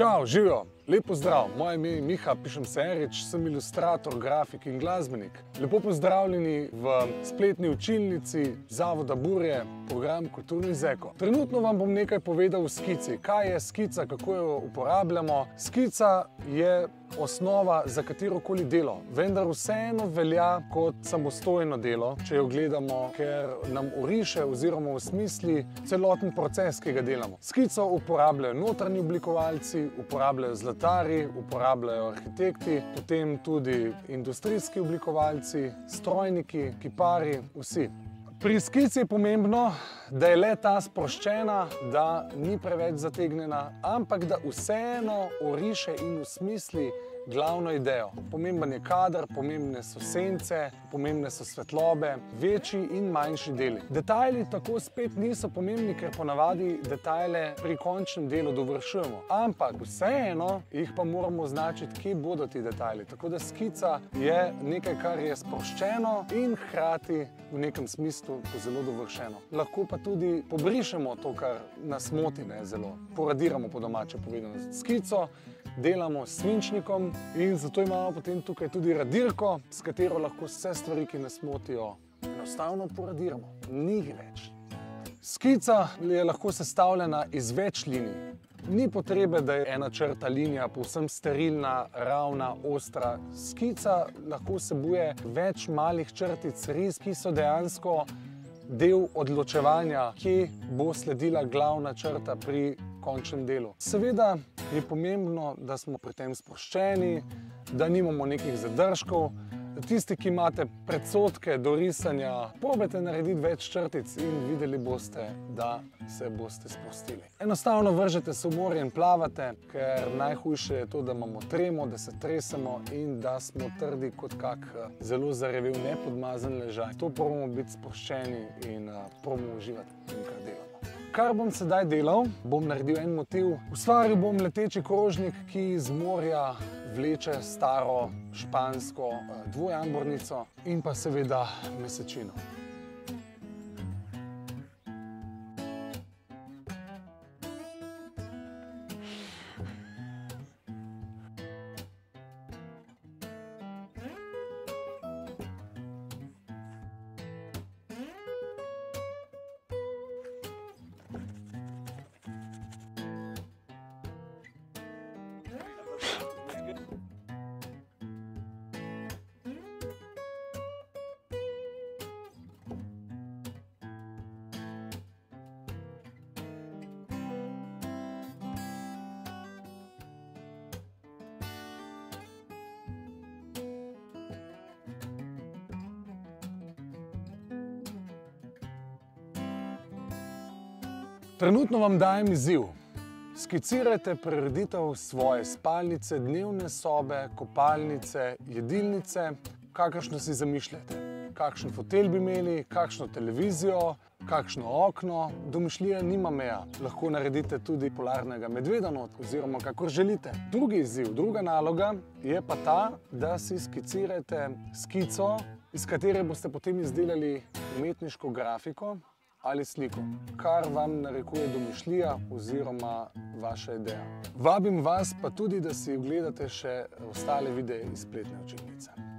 Čau, živijo! Lep pozdrav, moje ime je Miha, pišem se Erič, sem ilustrator, grafik in glasbenik. Lepo pozdravljeni v spletni učilnici Zavoda Burje, program Kulturni zeko. Trenutno vam bom nekaj povedal o skici. Kaj je skica, kako jo uporabljamo? Skica je osnova za katerokoli delo, vendar vseeno velja kot samostojno delo, če jo gledamo, ker nam oriše oziroma osmisli celoten proces, ki ga delamo. Skico uporabljajo notranji oblikovalci, uporabljajo zlatarji, uporabljajo arhitekti, potem tudi industrijski oblikovalci, strojniki, kiparji, vsi. Pri skici je pomembno, da je le ta sproščena, da ni preveč zategnjena, ampak da vseeno oriše in osmisli glavno idejo. Pomemben je kader, pomembne so sence, pomembne so svetlobe, večji in manjši deli. Detajli tako spet niso pomembni, ker ponavadi detajle pri končnem delu dovršujemo. Ampak vseeno jih pa moramo označiti, kje bodo ti detajli. Tako da skica je nekaj, kar je sproščeno in hkrati v nekem smislu zelo dovršeno. Lahko pa tudi pobrišemo to, kar nas moti, zelo. Poradiramo po domače povedano skico, delamo s svinčnikom in zato imamo potem tukaj tudi radirko, s katero lahko vse stvari, ki nas motijo, enostavno poradiramo. Ni več. Skica je lahko sestavljena iz več linij. Ni potrebe, da je ena črta linija povsem sterilna, ravna, ostra. Skica lahko vsebuje več malih črtic, ris, ki so dejansko del odločevanja, kje bo sledila glavna črta pri končnem delu. Seveda je pomembno, da smo pri tem sproščeni, da nimamo nekih zadržkov. Tisti, ki imate predsodke do risanja, probajte narediti več črtic in videli boste, da se boste sprostili. Enostavno vržete se v morje in plavate, ker najhujše je to, da imamo tremo, da se tresemo in da smo trdi kot kak zelo zarevel, nepodmazan ležaj. To probamo biti sproščeni in probamo uživati v tem, kar delamo. Kar bom sedaj delal, bom naredil en motiv. Ustvaril bom leteči krožnik, ki z morja vleče staro špansko dvojambornico in pa seveda mesečino. Trenutno vam dajem izziv. Skicirajte prireditev svoje spalnice, dnevne sobe, kopalnice, jedilnice, kakršno si zamišljate. Kakšen fotelj bi imeli, kakšno televizijo, kakšno okno, domišljija nima meja. Lahko naredite tudi polarnega medveda not oziroma kakor želite. Drugi izziv, druga naloga je pa ta, da si skicirajte skico, iz katere boste potem izdelali umetniško grafiko ali sliko, kar vam narekuje domišljija oziroma vaša ideja. Vabim vas pa tudi, da si ogledate še ostale videe iz spletne učilnice.